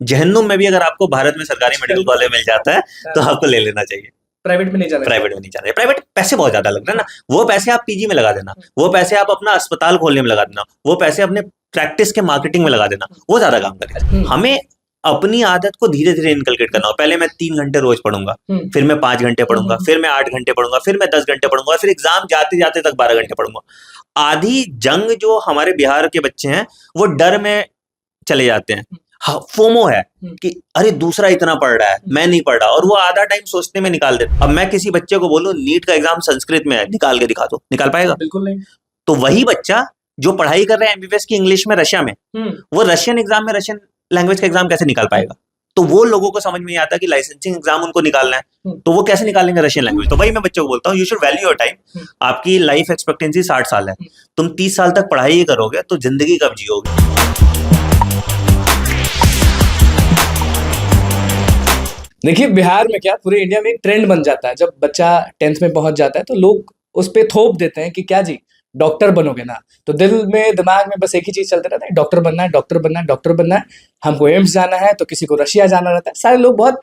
जहन्नुम में भी अगर आपको भारत में सरकारी मेडिकल कॉलेज मिल जाता है तो आपको ले लेना चाहिए। प्राइवेट में नहीं जाना, प्राइवेट में नहीं जाना है। प्राइवेट पैसे बहुत ज्यादा लग रहे हैं ना, वो पैसे आप पीजी में लगा देना, वो पैसे आप अपना अस्पताल खोलने में लगा देना, वो पैसे अपने प्रैक्टिस के मार्केटिंग में लगा देना, वो ज्यादा काम करेगा। हमें अपनी आदत को धीरे धीरे इनकलकेट करना हो। पहले मैं 3 घंटे रोज पढ़ूंगा, फिर मैं 5 घंटे पढ़ूंगा, फिर मैं 8 घंटे पढ़ूंगा, फिर मैं 10 घंटे पढ़ूंगा, फिर एग्जाम जाते जाते तक 12 घंटे पढ़ूंगा। आधी जंग जो हमारे बिहार के बच्चे हैं वो डर में चले जाते हैं। हाँ, फोमो है कि अरे दूसरा इतना पढ़ रहा है, मैं नहीं पढ़ रहा, और वो आधा टाइम सोचने में निकाल देते। अब मैं किसी बच्चे को बोलूं नीट का एग्जाम संस्कृत में है, निकाल के दिखा दो, निकाल पाएगा? बिल्कुल नहीं। तो वही बच्चा जो पढ़ाई कर रहा है एमबीबीएस की इंग्लिश में रशिया में, वो रशियन एग्जाम में रशियन लैंग्वेज का एग्जाम कैसे निकाल पाएगा? तो वो लोगों को समझ में नहीं आता कि लाइसेंसिंग एग्जाम उनको निकालना है, तो वो कैसे निकालेंगे रशियन लैंग्वेज? तो वही मैं बच्चों को बोलता हूँ, you should value your time. आपकी लाइफ एक्सपेक्टेंसी 60 साल है, तुम 30 साल तक पढ़ाई ही करोगे तो जिंदगी कब जियोगे? देखिए बिहार में क्या पूरे इंडिया में एक ट्रेंड बन जाता है, जब बच्चा 10th में पहुंच जाता है तो लोग उस पे थोप देते हैं कि क्या जी डॉक्टर बनोगे ना, तो दिल में दिमाग में बस एक ही चीज चलते रहता है, डॉक्टर बनना है, डॉक्टर बनना है, डॉक्टर बनना है। हमको एम्स जाना है तो किसी को रशिया जाना रहता है। सारे लोग बहुत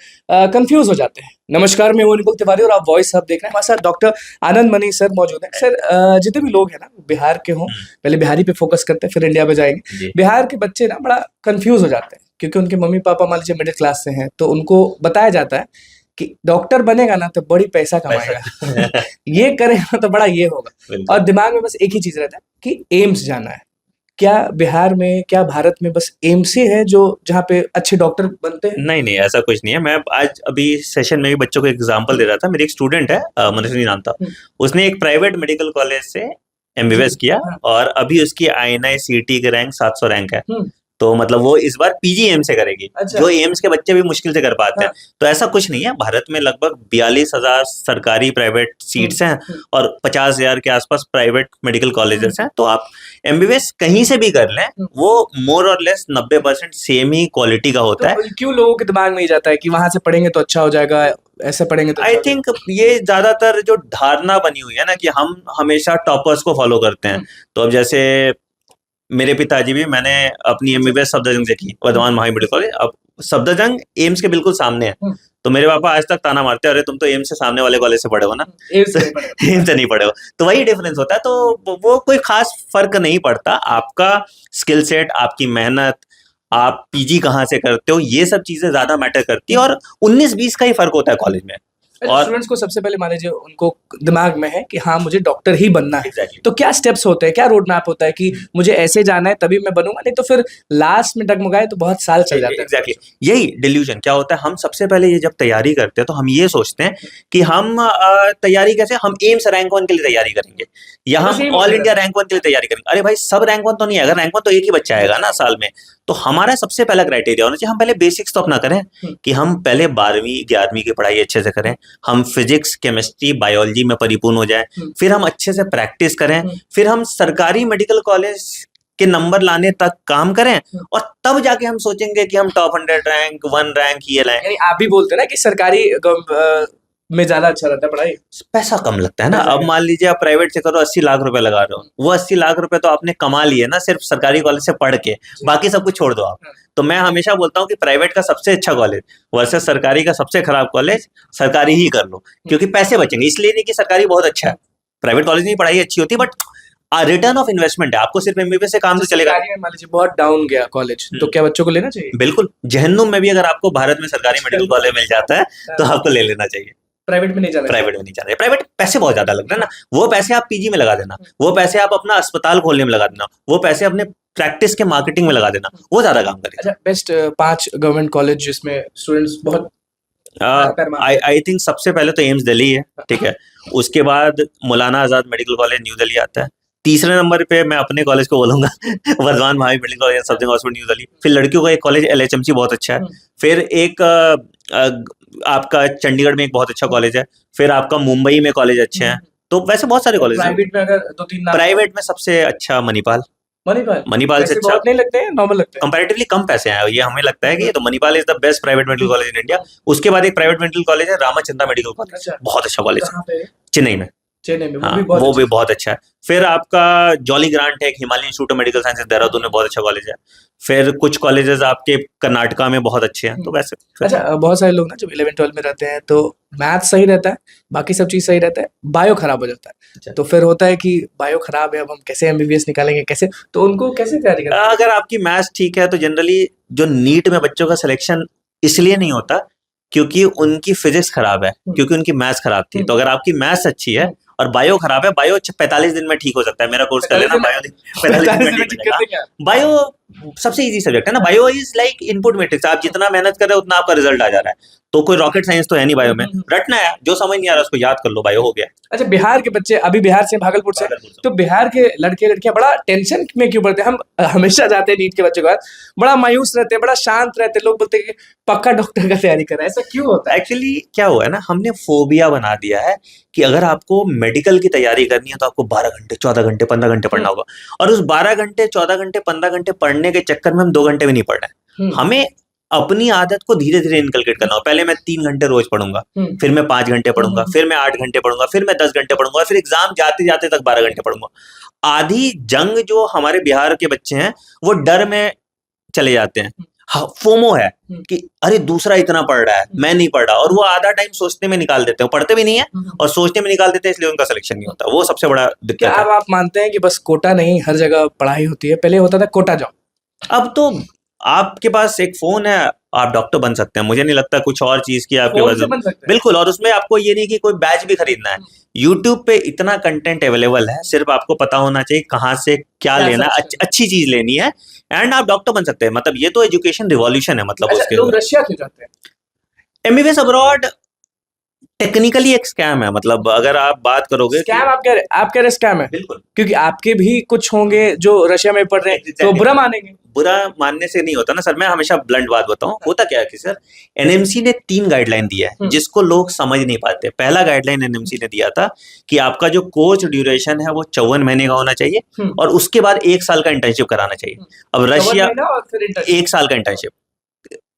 कंफ्यूज हो जाते हैं। नमस्कार, मैं निकुल तिवारी और आप वॉइस हब देख रहे हैं। हमारे साथ डॉक्टर आनंद मनी सर मौजूद हैं। सर जितने भी लोग हैं ना बिहार के हों, पहले बिहारी पे फोकस करते हैं फिर इंडिया में जाएंगे। बिहार के बच्चे ना बड़ा कंफ्यूज हो जाते हैं क्योंकि उनके मम्मी पापा मान लीजिए मिडिल क्लास से हैं, तो उनको बताया जाता है कि डॉक्टर बनेगा ना तो बड़ी पैसा कमाएगा ये करेगा तो बड़ा ये होगा, और दिमाग में बस एक ही चीज रहता है कि एम्स जाना है। क्या बिहार में, क्या भारत में बस एम्स ही है जो जहाँ पे अच्छे डॉक्टर बनते हैं? नहीं नहीं, ऐसा कुछ नहीं है। मैं आज अभी सेशन में भी बच्चों को एग्जांपल दे रहा था। मेरी एक स्टूडेंट है, मनस्विनी नाम था, उसने एक प्राइवेट मेडिकल कॉलेज से एमबीबीएस किया और अभी उसकी INI-CET के रैंक 700 रैंक है। तो मतलब वो इस बार पीजी एम्स से करेगी। अच्छा। जो एम्स के बच्चे भी मुश्किल से कर पाते हैं। तो ऐसा कुछ नहीं है। भारत में लगभग 42,000 सरकारी प्राइवेट सीट्स हैं और 50,000 के आसपास प्राइवेट मेडिकल कॉलेजेस हैं। तो आप एमबीबीएस कहीं से भी कर लें, वो मोर और लेस 90% सेम ही क्वालिटी का होता है। तो क्यों लोगों के दिमाग में ही जाता है कि वहां से पढ़ेंगे तो अच्छा हो जाएगा, ऐसे पढ़ेंगे तो? आई थिंक ये ज्यादातर जो धारणा बनी हुई है ना कि हम हमेशा टॉपर्स को फॉलो करते हैं। तो अब जैसे मेरे पिताजी भी, मैंने अपनी एमबीबीएस सफदरजंग से की, वर्धमान महावीर मेडिकल कॉलेज। अब सफदरजंग एम्स के बिल्कुल सामने है। तो मेरे पापा आज तक ताना मारते हैं, अरे तुम तो एम्स से सामने वाले कॉलेज से पढ़े हो ना, एम्स से नहीं पढ़े हो। तो वही डिफरेंस होता है। तो वो कोई खास फर्क नहीं पड़ता। आपका स्किल सेट, आपकी मेहनत, आप पीजी कहाँ से करते हो, ये सब चीजें ज्यादा मैटर करती है। और 19-20 का ही फर्क होता है कॉलेज में। और स्टूडेंट्स को सबसे पहले मान लीजिए उनको दिमाग में है कि हाँ मुझे डॉक्टर ही बनना है। Exactly. तो क्या स्टेप्स होते हैं, क्या रोड मैप होता है कि मुझे ऐसे जाना है तभी मैं बनूंगा, नहीं तो फिर लास्ट में डगमगाए तो बहुत साल चल जाते हैं। एग्जैक्टली यही डिल्यूजन क्या होता है। हम सबसे पहले ये जब तैयारी करते हैं तो हम ये सोचते हैं कि हम तैयारी कैसे, हम एम्स रैंक 1 के लिए तैयारी करेंगे या हम ऑल इंडिया रैंक 1 के लिए तैयारी करेंगे। अरे भाई सब रैंक 1 तो नहीं है। अगर रैंक 1 तो एक ही बच्चा आएगा ना साल में। तो हमारा सबसे पहला क्राइटेरिया होना चाहिए, हम पहले बेसिक्स तो अपना करें कि हम पहले 12वीं 11वीं की पढ़ाई अच्छे से करें, हम फिजिक्स केमिस्ट्री बायोलॉजी में परिपूर्ण हो जाए, फिर हम अच्छे से प्रैक्टिस करें, फिर हम सरकारी मेडिकल कॉलेज के नंबर लाने तक काम करें, और तब जाके हम सोचेंगे कि हम टॉप 100 रैंक 1 रैंक ये लाएं। आप भी बोलते हैं ना कि सरकारी में ज्यादा अच्छा रहता है पढ़ाई, पैसा कम लगता है ना। अब मान लीजिए आप प्राइवेट से करो, 80 लाख रुपए लगा रहे हो, वो 80 लाख रुपए तो आपने कमा लिए ना सिर्फ सरकारी कॉलेज से पढ़ के, बाकी सब कुछ छोड़ दो आप। तो मैं हमेशा बोलता हूँ कि प्राइवेट का सबसे अच्छा कॉलेज वर्सेस सरकारी का सबसे खराब कॉलेज सरकारी ही कर लो, क्योंकि पैसे बचेंगे। इसलिए नहीं कि सरकारी बहुत अच्छा है, प्राइवेट कॉलेज में पढ़ाई अच्छी होती है, बट रिटर्न ऑफ इन्वेस्टमेंट है। आपको सिर्फ एमबीबीएस से काम तो चलेगा। मान लीजिए बहुत डाउन गया कॉलेज, तो क्या बच्चों को लेना चाहिए? बिल्कुल, जहन्नुम में भी अगर आपको भारत में सरकारी मेडिकल कॉलेज मिल जाता है तो आपको ले लेना चाहिए। प्राइवेट में नहीं जाना, प्राइवेट में नहीं जाना है। प्राइवेट पैसे बहुत ज्यादा लग रहे हैं ना, वो पैसे आप पीजी में लगा देना, वो पैसे आप अपना अस्पताल खोलने में लगा देना, वो पैसे अपने प्रैक्टिस के मार्केटिंग में लगा देना, वो ज्यादा काम करेगा। अच्छा, बेस्ट 5 गवर्नमेंट कॉलेज जिसमें स्टूडेंट्स बहुत आई थिंक सबसे पहले तो एम्स दिल्ली है, ठीक है। उसके बाद Maulana Azad medical college new Delhi आता है। तीसरे नंबर पे मैं अपने कॉलेज को बोलूंगा Vardhman Mahavir medical college Safdarjung hospital new Delhi. फिर लड़कियों का एक कॉलेज LHMC बहुत अच्छा है। फिर एक आपका चंडीगढ़ में एक बहुत अच्छा कॉलेज है। फिर आपका मुंबई में कॉलेज अच्छे हैं। तो वैसे बहुत सारे कॉलेज हैं। प्राइवेट में अगर 2-3 प्राइवेट में सबसे अच्छा मणिपाल से अच्छा नहीं लगते हैं, नॉर्मल लगते हैं, कंपैरेटिवली कम पैसे हैं। ये हमें लगता है कि तो Manipal is the best private medical college in India. उसके बाद एक प्राइवेट मेडिकल कॉलेज है रामाचंद्रा मेडिकल कॉलेज, बहुत अच्छा कॉलेज है, चेन्नई में। चेन्नई में, वो हाँ भी बहुत वो अच्छा भी बहुत अच्छा है। फिर आपका जॉली ग्रांट है, एक Himalayan institute of medical sciences Dehradun में, बहुत अच्छा कॉलेज है। फिर कुछ कॉलेजेस आपके कर्नाटका में बहुत अच्छे हैं, है। तो वैसे फिर अच्छा, बहुत सारे लोग ना जब 11-12 में रहते हैं तो मैथ सही रहता है, बाकी सब चीज़ सही रहता है, बायो खराब हो जाता है। अच्छा। तो फिर होता है कि बायो खराब है, अब हम कैसे एमबीबीएस निकालेंगे, कैसे? तो उनको कैसे तैयारी करनी चाहिए? अगर आपकी मैथ्स ठीक है तो जनरली जो नीट में बच्चों का सिलेक्शन इसलिए नहीं होता क्योंकि उनकी फिजिक्स खराब है, क्योंकि उनकी मैथ्स खराब थी। तो अगर आपकी मैथ्स अच्छी है और बायो खराब है, बायो 45 दिन में ठीक हो सकता है। मेरा कोर्स कर 45 लेना, दिन में बायो 45 दिन 45 में दिन में ठीक ठीक हो कर जाएगा। देंगे आप? बायो सबसे इजी सब्जेक्ट है ना, bio is like input matrix. आप जितना मेहनत कर रहे हो उतना आपका रिजल्ट आ जा रहा है। तो कोई रॉकेट साइंस तो है नहीं बायो में, रटना है, जो समझ नहीं आ रहा उसको याद कर लो, बायो हो गया। अच्छा, बिहार के बच्चे, अभी बिहार से, भागलपुर से, भागलपुर से। तो बिहार के लड़के लड़कियां बड़ा टेंशन में क्यों पड़ते हैं? हम हमेशा जाते हैं नीट के बच्चों के पास, बड़ा मायूस रहते हैं, बड़ा शांत रहते हैं, लोग बोलते हैं कि पक्का डॉक्टर का तैयारी कर रहा है, ऐसा क्यों होता है? एक्चुअली क्या हुआ है ना, हमने फोबिया बना दिया है कि अगर आपको मेडिकल की तैयारी करनी है तो आपको 12 घंटे, 14 घंटे, 15 घंटे पढ़ना होगा। और उस 12 घंटे, 14 घंटे, 15 घंटे पढ़ने के चक्कर में हम 2 घंटे भी नहीं पढ़ रहे हैं। हमें अपनी आदत को धीरे धीरे इनकलकेट करना हो। पहले मैं 3 घंटे रोज पढ़ूंगा, फिर मैं 5 घंटे पढ़ूंगा, फिर मैं 8 घंटे पढ़ूंगा, फिर मैं 10 घंटे पढ़ूंगा, और फिर एग्जाम जाते जाते तक 12 घंटे पढ़ूंगा। आधी जंग जो हमारे बिहार के बच्चे हैं वो डर में चले जाते हैं। हाँ, फोमो है कि अरे दूसरा इतना पढ़ रहा है, मैं नहीं पढ़ रहा, और वो आधा टाइम सोचने में निकाल देते हैं, पढ़ते भी नहीं है और सोचने में निकाल देते हैं, इसलिए उनका सिलेक्शन नहीं होता। वो सबसे बड़ा दिक्कत क्या है। अब आप मानते हैं कि बस कोटा नहीं, हर जगह पढ़ाई होती है? पहले होता था कोटा जाओ। अब तो आपके पास एक फोन है, आप डॉक्टर बन सकते हैं। मुझे नहीं लगता कुछ और चीज की आपके फोन पास। से बन सकते हैं? बिल्कुल, और उसमें आपको ये नहीं कि कोई बैच भी खरीदना है। यूट्यूब पे इतना कंटेंट अवेलेबल है, सिर्फ आपको पता होना चाहिए कहाँ से क्या क्या लेना है, सबसे? अच्छी चीज लेनी है, एंड आप डॉक्टर बन सकते हैं। मतलब ये तो एजुकेशन रिवॉल्यूशन है, मतलब अच्छा, उसके लोग रशिया क्यों जाते हैं? एमबीबीएस अब्रॉड टेक्निकली एक स्कैम है। मतलब अगर आप बात करोगे कि स्कैम? आप कह रहे स्कैम है? बिल्कुल क्योंकि आपके भी कुछ होंगे जो रशिया में पढ़ रहे हैं, तो Exactly. बुरा मानेंगे। बुरा मानने से नहीं होता ना सर। मैं हमेशा ब्लंट बात बताऊं, होता क्या है कि सर एनएमसी ने 3 गाइडलाइन दिया है जिसको लोग समझ नहीं पाते। पहला गाइडलाइन एनएमसी ने दिया था कि आपका जो कोर्स ड्यूरेशन है वो 54 महीने का होना चाहिए और उसके बाद 1 साल का इंटर्नशिप कराना चाहिए। अब रशिया और फिर इंटर्नशिप। 1 साल का इंटर्नशिप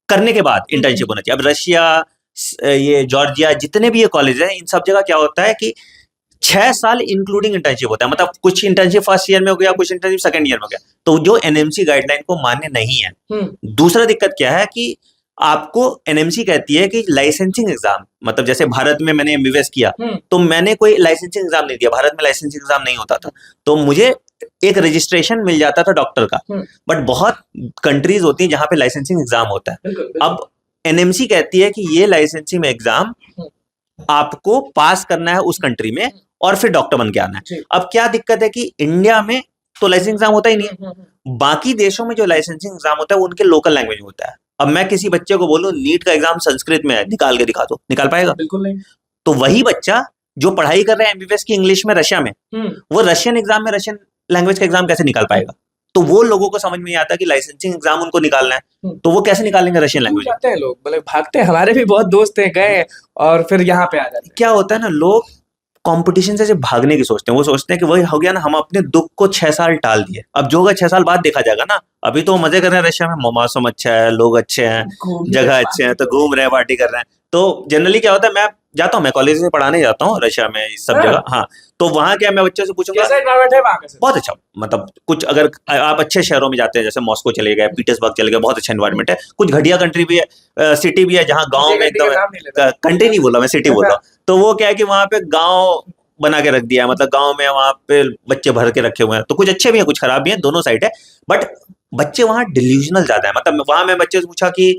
करने के बाद इंटर्नशिप होना चाहिए। अब रशिया, ये जॉर्जिया, जितने भी ये कॉलेज हैं, इन सब जगह क्या होता है कि 6 साल इंक्लूडिंग इंटर्नशिप होता है। मतलब कुछ इंटर्नशिप फर्स्ट ईयर में हो गया, कुछ इंटर्नशिप सेकंड ईयर में हो गया, तो जो एनएमसी गाइडलाइन को मान्य नहीं है। दूसरा दिक्कत क्या है कि आपको एनएमसी कहती है कि लाइसेंसिंग एग्जाम, मतलब जैसे भारत में मैंने एमबीबीएस किया तो मैंने कोई लाइसेंसिंग एग्जाम नहीं दिया। भारत में लाइसेंसिंग एग्जाम नहीं होता था, तो मुझे एक रजिस्ट्रेशन मिल जाता था डॉक्टर का। बट बहुत कंट्रीज होती हैं जहां पे लाइसेंसिंग एग्जाम होता है। अब एनएमसी कहती है कि ये लाइसेंसिंग एग्जाम आपको पास करना है उस कंट्री में और फिर डॉक्टर बन के आना है। अब क्या दिक्कत है कि इंडिया में तो लाइसेंसिंग एग्जाम होता ही नहीं है, बाकी देशों में जो लाइसेंसिंग एग्जाम होता है वो उनके लोकल लैंग्वेज में होता है। अब मैं किसी बच्चे को बोलूं नीट का एग्जाम संस्कृत में है, निकाल के दिखा दो, निकाल पाएगा? बिल्कुल नहीं। तो वही बच्चा जो पढ़ाई कर रहा है एमबीबीएस की इंग्लिश में रशिया में, वो रशियन एग्जाम में रशियन लैंग्वेज का एग्जाम कैसे निकाल पाएगा? तो वो लोगों को समझ में नहीं आता कि लाइसेंसिंग एग्जाम उनको निकालना है, तो वो कैसे निकालेंगे रशियन लैंग्वेज? जाते हैं लोग, मतलब भागते हैं। हमारे भी बहुत दोस्त हैं, गए और फिर यहाँ पे आ जाते हैं। क्या होता है ना, लोग कंपटीशन से सिर्फ भागने की सोचते हैं। वो सोचते हैं कि वही हो गया ना, हम अपने दुख को 6 साल टाल दिए, अब जो होगा 6 साल बाद देखा जाएगा ना। अभी तो मजे कर रहे हैं रशिया में, मौसम अच्छा है, लोग अच्छे हैं, जगह अच्छे हैं, तो घूम रहे हैं, पार्टी कर रहे हैं। तो जनरली क्या होता है, मैं जाता हूँ, मैं कॉलेज से पढ़ाने जाता हूँ रशिया में, इस सब जगह। हाँ, तो वहाँ क्या, मैं बच्चों से पूछूंगा कैसा एनवायरनमेंट है वहाँ का? बहुत अच्छा। मतलब कुछ अगर आप अच्छे शहरों में जाते हैं, जैसे मॉस्को चले गए, पीटर्सबर्ग चले गए, बहुत अच्छा एनवायरनमेंट है। कुछ घटिया कंट्री भी है, सिटी भी है जहाँ गाँव में एकदम, कंट्री नहीं बोला मैं, सिटी बोल रहा हूँ। तो वो क्या है कि वहाँ पे गाँव बना के रख दिया है, मतलब गाँव में वहाँ पे बच्चे भर के रखे हुए हैं। तो कुछ अच्छे भी हैं, कुछ खराब भी हैं, दोनों साइड है। बट बच्चे वहाँ डिल्यूजनल ज्यादा है। मतलब वहाँ मैं बच्चे से पूछा कि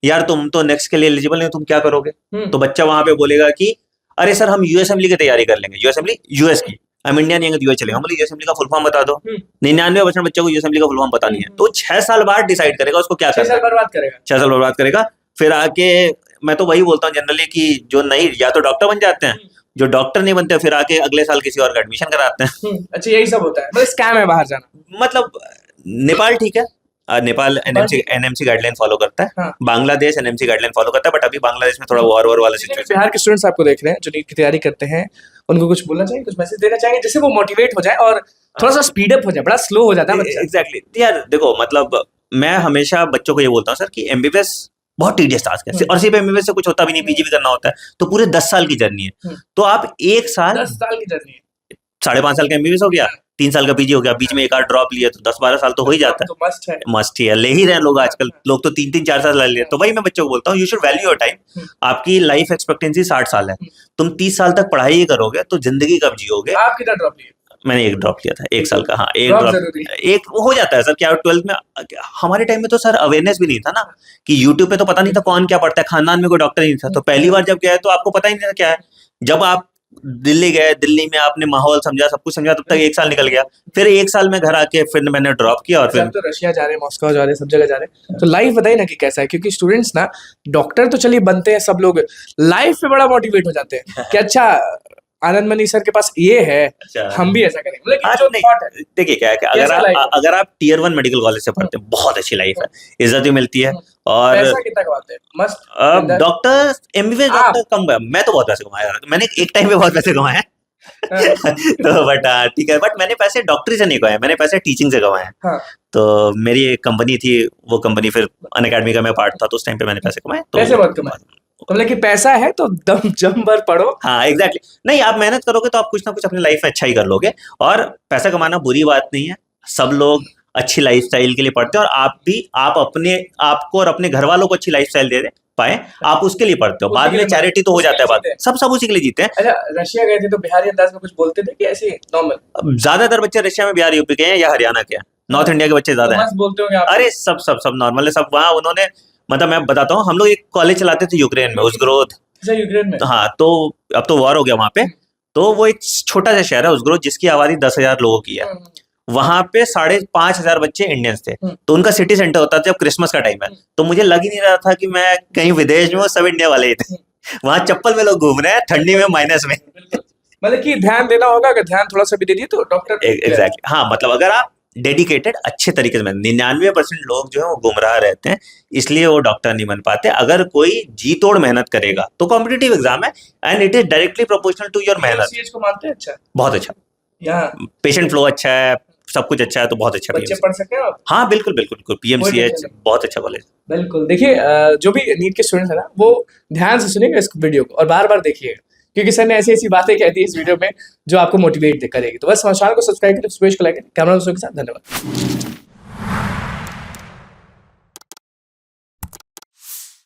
यार तुम तो नेक्स्ट के लिए एलिजिबल नहीं, तुम क्या करोगे? तो बच्चा वहां पे बोलेगा कि अरे सर हम यूएस असेंबली की तैयारी कर लेंगे। यूएस असेंबली यूएस की, हम इंडिया नहीं आएंगे यूएस चलेंगे। हम बोले यूएस असेंबली का फुल फॉर्म बता दो। 99% बच्चों को यूएस असेंबली का फुल फॉर्म पता नहीं है। तो 6 साल बाद डिसाइड करेगा उसको क्या करना है। 6 साल बर्बाद करेगा। फिर आके मैं तो वही बोलता हूँ जनरली कि जो नहीं, या तो डॉक्टर बन जाते हैं, जो डॉक्टर नहीं बनते फिर आके अगले साल किसी और का एडमिशन कराते हैं। अच्छा, यही सब होता है, मतलब स्कैम है बाहर जाना। मतलब नेपाल ठीक है, नेपाल एनएमसी गाइडलाइन फॉलो करता है। हाँ। बांग्लादेश एनएमसी गाइडलाइन फॉलो करता है, बट अभी बांग्लादेश में थोड़ा वॉर वाला सिचुएशन। बिहार के स्टूडेंट्स आपको देख रहे हैं जो नीट की तैयारी करते हैं, उनको कुछ बोलना चाहिए, कुछ मैसेज देना चाहिए जिससे वो मोटिवेट हो जाए और थोड़ा सा स्पीड अप हो जाए? बड़ा स्लो हो जाता है बच्चा। एग्जैक्टली यार, देखो मतलब मैं हमेशा बच्चों को ये बोलता हूँ सर कि एमबीबीएस बहुत टीडियस टास्क है। और सिर्फ एमबीबीएस से कुछ होता भी नहीं, पीजी भी करना होता है, तो पूरे 10 साल की जर्नी है। तो आप 1 साल 10 साल की जर्नी है, 5.5 साल का एमबीबीएस हो गया, 3 साल का पीजी हो गया, बीच में एक आध ड्रॉप लिया तो 10-12 साल तो हो ही जाता तो मस्ट है। है। मस्ट ही है, ले ही रहे हैं लोग आजकल, लोग तो 3-3 4 साल ले लिए। तो वही मैं बच्चों को बोलता हूँ, you should value your time. आपकी लाइफ एक्सपेक्टेंसी 60 साल है, तुम 30 साल तक पढ़ाई ही करोगे तो जिंदगी कब जियोगे। आप कितना ड्रॉप लिए? मैंने एक ड्रॉप लिया था, 1 साल का। हाँ, एक ड्रॉप ड्रॉप, जरूरी है। एक हो जाता है सर। क्या 12th में हमारे टाइम में तो सर अवेयरनेस भी नहीं था ना, कि यूट्यूब पे तो पता नहीं था कौन क्या पढ़ता है, खानदान में कोई डॉक्टर नहीं था। तो पहली बार जब गए तो आपको पता ही नहीं था क्या है। जब आप दिल्ली गए, दिल्ली में आपने माहौल समझा, सब कुछ समझा, तब तक 1 साल निकल गया। फिर 1 साल में घर आके फिर मैंने ड्रॉप किया और फिर सब तो रशिया जा रहे हैं, मॉस्को जा रहे हैं, सब जगह जा रहे हैं। तो लाइफ बताइए ना कि कैसा है, क्योंकि स्टूडेंट्स ना डॉक्टर तो चलिए बनते हैं सब लोग, लाइफ पे बड़ा मोटिवेट हो जाते हैं कि अच्छा आनंद मनी सर के पास ये है, अच्छा, हम भी ऐसा करेंगे। मतलब कि हाँ, जो नहीं, थॉट है, देखिए क्या है कि कैसा life है? अगर आप टियर 1 मेडिकल कॉलेज से पढ़ते हैं, बहुत अच्छी लाइफ है, इज्जत भी मिलती है। और पैसा कितना कमाते हैं? मस्त डॉक्टर, एमबीबीएस आप? डॉक्टर कम, मैं तो बहुत पैसे कमाया यार। मैंने एक टाइम पे बहुत पैसे कमाए हैं। तो बट ठीक है, बट मैंने पैसे डॉक्टरी से नहीं कमाए, मैंने पैसे टीचिंग से कमाए हैं। हाँ। तो मेरी एक कंपनी थी, वो कंपनी फिर अनअकैडमी का मैं पार्ट था, तो उस टाइम पे मैंने पैसे कमाए। तो पैसे बहुत कमाए, तो मतलब कि पैसा है तो दम जम भर पढ़ो। हाँ, एग्जैक्टली। नहीं, आप मेहनत करोगे तो आप कुछ ना कुछ अपनी लाइफ में अच्छा ही कर लोगे। और पैसा कमाना बुरी बात नहीं है, सब लोग अच्छी लाइफस्टाइल के लिए पढ़ते हैं। और आप भी, आप अपने आपको और अपने घर वालों को अच्छी लाइफस्टाइल दे पाए, आप उसके लिए पढ़ते हो। बाद में चैरिटी तो हो जाता है, बाद सब उसी के लिए जीते हैं। अच्छा, रशिया गए थे तो बिहारी अंदाज में कुछ बोलते थे कि ऐसे नॉर्मल? ज्यादातर बच्चे रशिया में बिहार यूपी के हैं या हरियाणा के हैं, नॉर्थ इंडिया के बच्चे ज्यादा हैं। मस्त बोलते होंगे आप। अरे सब नॉर्मल है, सब वहाँ उन्होंने, मतलब मैं बताता हूँ, हम लोग एक कॉलेज चलाते थे यूक्रेन में, उज़ग्रोद। अच्छा, यूक्रेन में? हाँ, तो अब तो वॉर हो गया वहाँ पे। तो वो एक छोटा सा शहर है उज़ग्रोद, जिसकी आबादी 10,000 लोगों की है। वहां पे 5,500 बच्चे इंडियंस थे। तो उनका सिटी सेंटर होता था जब क्रिसमस का टाइम है। तो मुझे लग ही नहीं रहा था कि मैं कहीं विदेश में हूँ, सब इंडिया वाले ही थे। वहां चप्पल में लोग घूम रहे हैं, ठंडी में माइनस में। मतलब कि ध्यान देना होगा, अगर ध्यान थोड़ा सा भी दे दिए तो डॉक्टर। एग्जैक्टली, हाँ, मतलब अगर आप डेडिकेटेड अच्छे तरीके से, 99% लोग जो है वो गुमराह रहते हैं, इसलिए वो डॉक्टर नहीं बन पाते। अगर कोई जी तोड़ मेहनत करेगा तो कॉम्पिटिटिव एग्जाम है, and it is directly proportional to your मेहनत। सीएच को मानते हैं? अच्छा, बहुत अच्छा, यहाँ पेशेंट फ्लो अच्छा है, सब कुछ अच्छा है, तो बहुत अच्छा बच्चे PMC। पढ़ सकते हैं आप? हाँ, बिल्कुल बिल्कुल, PMCH टेंशन बहुत अच्छा कॉलेज। बिल्कुल। देखिए जो भी नीट के स्टूडेंट्स है ना, वो ध्यान से सुनिएगा इस वीडियो को और बार बार देखिएगा, क्योंकि सर ने ऐसी ऐसी बातें कहती है इस वीडियो में जो आपको मोटिवेट करेगी। तो बस हमारे चैनल को सब्सक्राइब करें, सुरेश को लाइक करें। कैमरा दोस्तों के साथ, धन्यवाद।